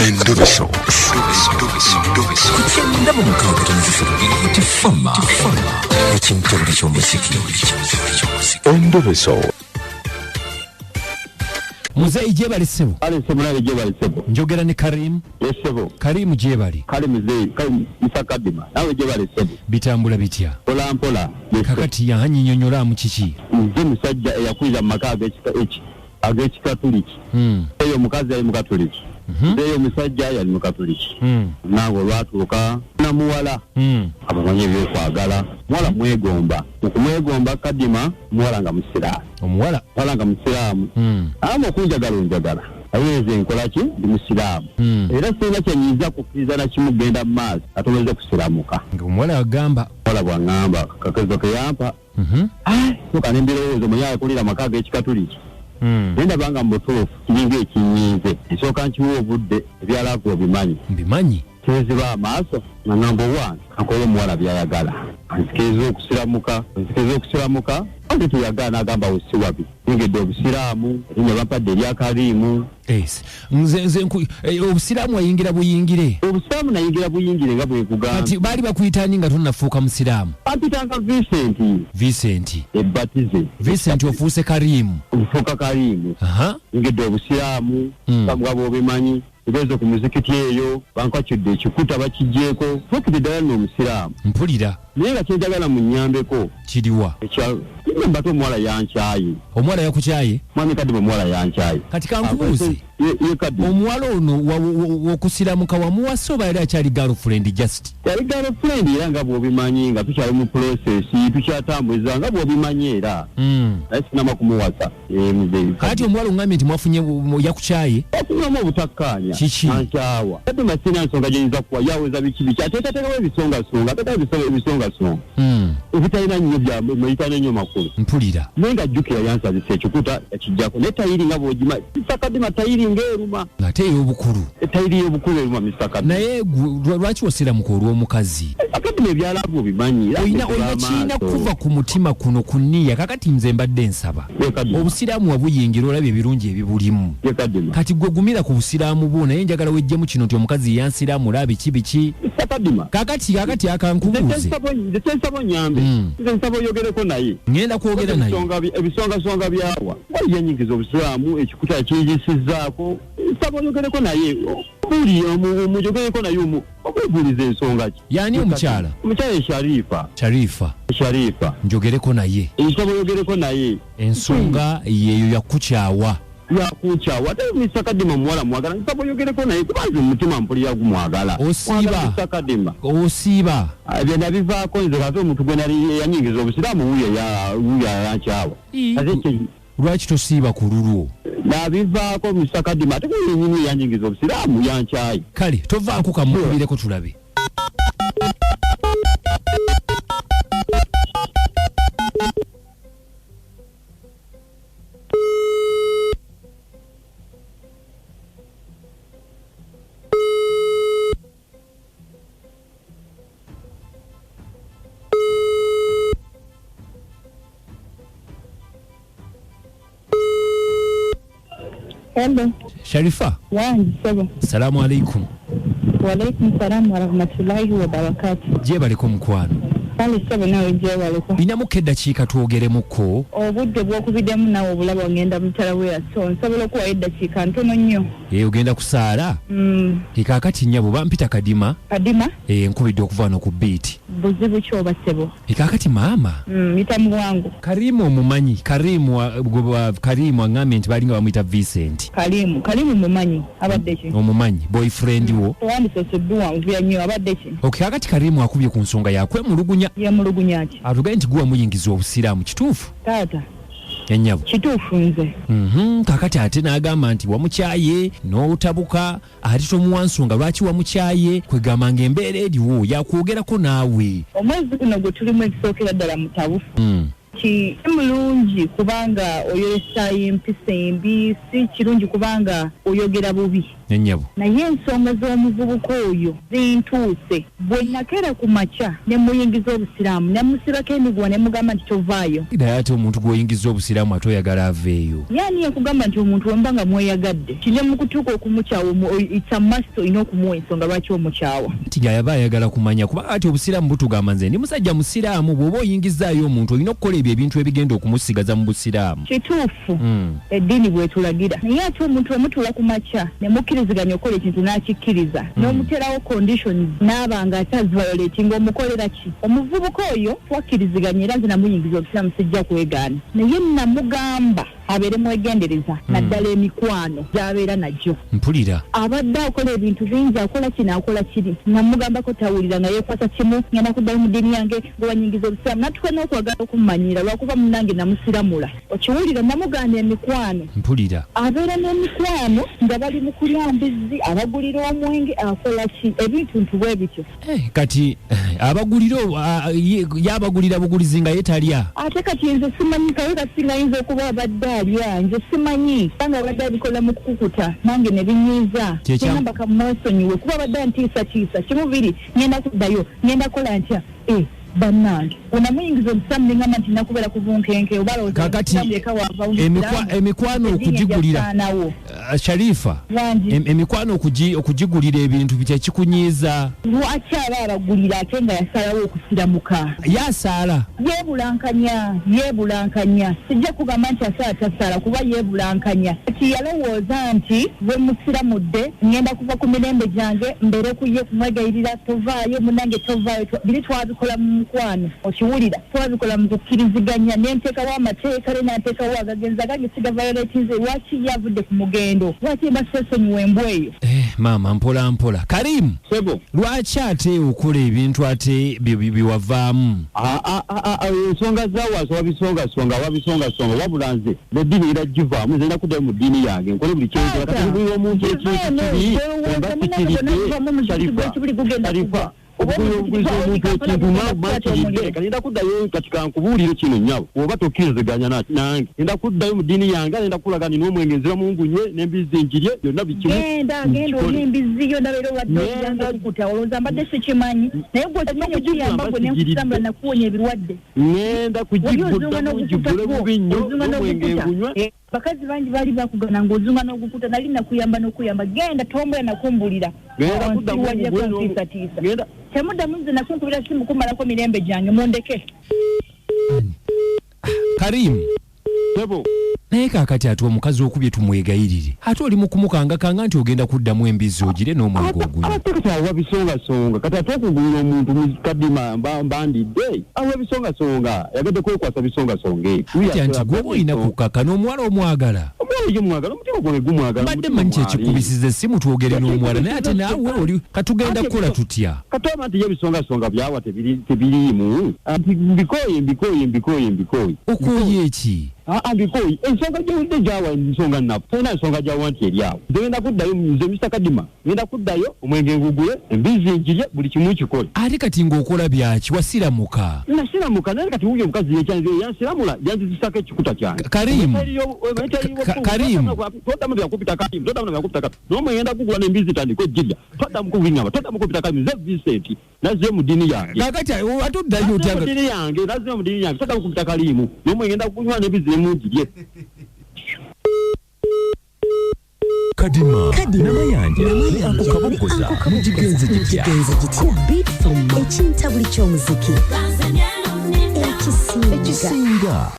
Endobeso. Kugenda mu mukaaga tonzifuna tifama ekintu eky'omuziki. Endobeso. Muzeyi jebali sebo. Ale sebo na jebali sebo. Njogera ne Karim. Yes sebo. Karim jebali. Karim muzeyi, Karim Isakadima. Nawe jebali sebo. Bitambula bitya. Pola mpola. Kakati ya hanyinyonyola mu kiki. Nze musajja eyakwiza makaga ag'ekikatuliki. Eyo mukazi ali mu katuliki. Eyo musajja yali mu katuliki. Nango lwatuuka na muwala. Abamanyi ebyokwagala. Muwala mwegomba. Okumwegomba Kadima muwala nga musiraamu. Omuwala nga musiraamu. Mukunjagala onjagala. Ayeze nkola ki ndi musiraamu. Era sina kyenyiza kukkiriza na kimu genda mu maaso atoweze kusiramuka. Omuwala agamba. Muwala bw'angamba kakezo ke yampa. Soka n'embirowoozo muyaye kulira makaga ekikatuliki. Nenda banga mbutuufu kiringa ekinyiize nsooka nkiwa obudde ebyalaku obimanyi. Mbimanyi. Teziba amaaso nga number one akola omuwala byayagala. Nzikiriza okusiramuka ate tuyagala n'agamba wesiwabi ngedde obusiraamu erinnya bampadde erya Karimu. Yes. Nze obusiraamu ayingira buyingire. Obusiraamu nayingira buyingire nga bwe kugamba. Kati baali bakuyitani nga tonnafuuka musiraamu. Bampitanga Vincent. Ebatize. Vincent ofuuse Karimu. Ofuuka Karimu. Ngedde obusiraamu kamuga bw'obimanyi. Ebezo ku muzikiti eyo bankwakidde ekikuta bakijjeeko fukide ddala n'omusiraamu. Mpulira. Naye nga kyenjagala mu nnyambeko kiriwa mbate omuwala yankyaye. Omuwala yakukyaye? Mwami Kadima omuwala yankyaye. Kati kankubuuze omuwala ono wokusiramuka wamuwasa oba yali akyali girlfriend just? Yali girlfriend era nga bw'obimanyi nga tukyali mu process tukyatambuliza nga bw'obimanyi era naye sinama kumuwasa. Kati omuwala ongambye nti mwafunye yakukyaye? Wafunyamu obutakkaanya ankyawa. Kadima sina nsonga gyeyinza kuwa yaweza biki ateekateekawo ebisongasonga ebitalina nnyo byamuyitana ennyo makulu. Mpulira. Naye nga jjukira yansabisa ekikuta yakijjako ne tayiri nga bw'ogima Mr. Kadima tayiri ng'eruma. Ate ey'obukulu. Tayiri y'obukulu eruma Mr. Kadima. Naye lwaki wasiramuka olw'omukazi? Kadima ebyalavu obimanyi. Oyina kiina kuva ku mutima kuno ku nniya. Kakati nze mbadde nsaba obusiraamu wabuyingira olabye ebirungi ebibulimu. Kati gwe gumira ku busiraamu bwo naye njagala wejjemu kino nti omukazi yansiraamu laba biki. Mr. Kadima. Kakati akankubuuze. Nsaba onyambe. Nze nsaba oyogereko naye. Ngenda kwogera naye. Ebisongasonga byawa. Wali yanyigiza obusiraamu ekikuta ekiyigisizaako. Nsaba oyogereko naye. Buli omuyogereko naye okwebuuliza ensonga ki. Yaani omukyala? Omukyala Sharifa. Njogereko naye. Nsaba oyogereko naye. Ensonga yeeyo yakukyawa. Ate Mr. Kadima muwala mwagala nsaba oyogereko naye kubanga omutima mpulira gumwagala. Osiiba. Ebyo nabivaako nze kati omuntu gwe nali yanyingiza obusiraamu wuuyo yankyawa. Lwaki tosiiba ku lulwo? Nabivaako Mr. Kadima ate gwenyini yanyingiza obusiraamu yankyaye. Kale tovaako kamukubireko tulabe. Hello. Sharifa. Sebo. Salamu alaikum. Wa alaikum salam wa rahmatullahi wa barakatuh. Jebaliko mukwano. Sebo nawe jebaliko. Inamuka eddakiika twogeremuko. Obudde bw'okubiddemu nawe obulaba ngenda mutala we yaso. Nsobola okuwa eddakiika ntono nnyo. Ogenda kusaala? Kaakati nnyabo bampita Kadima. Nkubidde okuva wano ku beat. Buzibu ki oba Sebo? Kaakati maama. Mitamu wangu. Karimu omumanyi. Karimu angambye nti balinga bamuyita Vincent. Karimu mumanyi abadde ki? Omumanyi boyfriend wo. Wandisosodduwa nvuya nnyo abadde ki? Kaakati Karimu akubye ku nsonga yakwemulugunya. Yamulugunya ki? Atugaye nti guwa muyingiza obusiraamu kituufu? Taata. Ennyabo. Kituufu nze. Kaakati ate n'agamba nti wamukyaye n'otabuka ate tomuwa nsonga lwaki wamukyaye kwegamba ng'embeera eriwo yakwogerako naawe. Omwezi guno gwe tulimu ekisookera ddala mutabufu. Kimulungi kubanga oyolesa empisa embi si kirungi kubanga oyogera bubi. Ennyabo. Naye ensonga z'omuvubuka oyo zintuuse. Bwe nakera ku makya ne muyingiza obusiraamu ne musibako emiguwa ne mugamba nti tovaayo. Naye ate omuntu gw'oyingiza obusiraamu ate oyagala aveeyo. Yaani yakugamba nti omuntu wemba nga mweyagadde kine mu kutuuka okumukyawa it's a must olina okumuwa ensonga lwaki omukyawa. Nti gy'ayaba ayagala kumanya kuba ati obusiraamu butugamba nze ndi musajja musiraamu bw'oba oyingizaayo omuntu olina okukola ebyo ebintu ebigenda okumusigaza mu busiraamu. Kituufu eddiini bwetulagira naye ate omuntu omutula ku makya ne mukkiriziganya okukola ekintu n'akikkiriza n'omuterawo conditions n'aba nga ataziviolatinga omukolera ki. Omuvubuka oyo twakkiriziganya era nze namuyingiza obusiraamu sijja kwegaana naye namugamba abeere mwegendereza naddala emikwano gy'abeera najjo. Mpulira. Abadde akola ebintu bingi akola kino akola kiri namugambako tawulira nga yeekwasa kimu ngenda kuddayo mu ddiini yange ng'owanyingiza obusiraamu natuka n'okwagala okumumanyira lwakuba munange namusiramula okiwulira namugaana emikwano. Mpulira. Abeera n'emikwano nga bali mu kulya mbizi abagulira omwenge akola ki ebintu ntubwe bityo. Kati abagulira yabagulira bugulizi nga yetalya. Ate kati nze simanyi kaweka singayinza okuba abadde alya nze simanyi sanga abadde abikola mu kukukuta nange ne binyiiza ngamba kamwesonyiwe kuba abadde antiisatiisa kimubiri ngenda kuddayo ngenda kola ntya bannange onamuyingiza obusiraamu nengamba nti nakubeera kuvunkenke kakati emikwano okugigulira Sharifa emikwano okugigulira ebintu bitekikunyiiza. Lwaki aba abagulira ate nga yasalawo okusiramuka yasaala yeebulankanya sijja kugamba nti asaala tasaala kuba yeebulankanya kati yalowooza nti bwe musiramudde ngenda kuva ku mirembe gyange mbere kuye kumwegayirira tovaayo munange tovaayo biri twabikola mu mukwano okiwulira twabikola mu kukkiriziganya nenteekawo amateeka ne nateekawo agagenza gagisiga violatinze lwaki yavudde ku mugendo lwaki basesonyiwa embwa eyo. Maama mpola mpola. Karimu lwaki ate okola ebintu ate biwavaamu? Ensonga zaawaasa wabisongasonga wabula nze neddiini era givaamu nze nakuddayo mu ddiini yange nkole buli kyenzera kati buli omuntu ekiri Sharifa obuguliza omuntu ekintu nakidde kanenda kuddayo kati kankubuulire kino nnyabo oba tokkiriziganya nange nenda kuddayo mu ddiini yange nenda kulaga nina omwenge nzira mungunye n'embizi njirye byonna bikimu genda oli embizi yo ndabeera owadde okukuta olowooza mbadde sikimanyi naye gwekiyamba gwe nenkusambula nakuwonya ebirwadde ngenda kugiguddamu gigule bubi nnyo n'omwenge ngunywa. Bakazi bangi bali bakugana ng'ozunga n'ogukuta nali nakuyamba genda tombula nakumbulira genda temuddamu nze nakunkubira simu kumalako mirembe gyange mundeke. Karimu naye kaakati ate omukazi okubye tumwegayirire ate oli mu kumukangakanga nti ogenda kuddamu embizi ogire n'omwenge ogunya ate kati awa bisongasonga kati ate okugulira omuntu mukadima mbandidde awa bisongasonga yagadde kwekwasa bisongasonga ebyo nti gwe olina kukaka n'omuwala omwagala omutima gwe gumwagala badde manyi kyekikubisiza essimu twogere n'omuwala naye ate naawe oli katugenda kukola tutya katoma nti ye bisongasonga byawa tebiriimu anti mbikoye okooye eki mbikoyi ensonga gyewudde gyawa ensonga nafu talina ensonga gyawa nti eri awo nze ngenda kuddayo nze Mr. Kadima ngenda kuddayo omwenge ngugule embizi nkirye buli kimu kikole ate kati ng'okola byaki wasiramuka nasiramuka naye kati wuyo omukazi yekyanze yansiramula yanzizisako ekikuta kyange Karimu toddamu byakupita Karimu n'omwe ngenda kugula n'embizi tandika ojjirya toddamu kubiŋŋamba toddamu kupita Karimu nze Vincent nazzeyo mu ddiini yange kakati ate oddayo otya nazzeyo mu ddiini yange toddamu kupita Karimu n'omwe ngenda kunywa n'embizi nemugirye. Kadima namayanja ako kabogoza mugigenze gitya beat from ekintabuli ky'omuziki ekisinga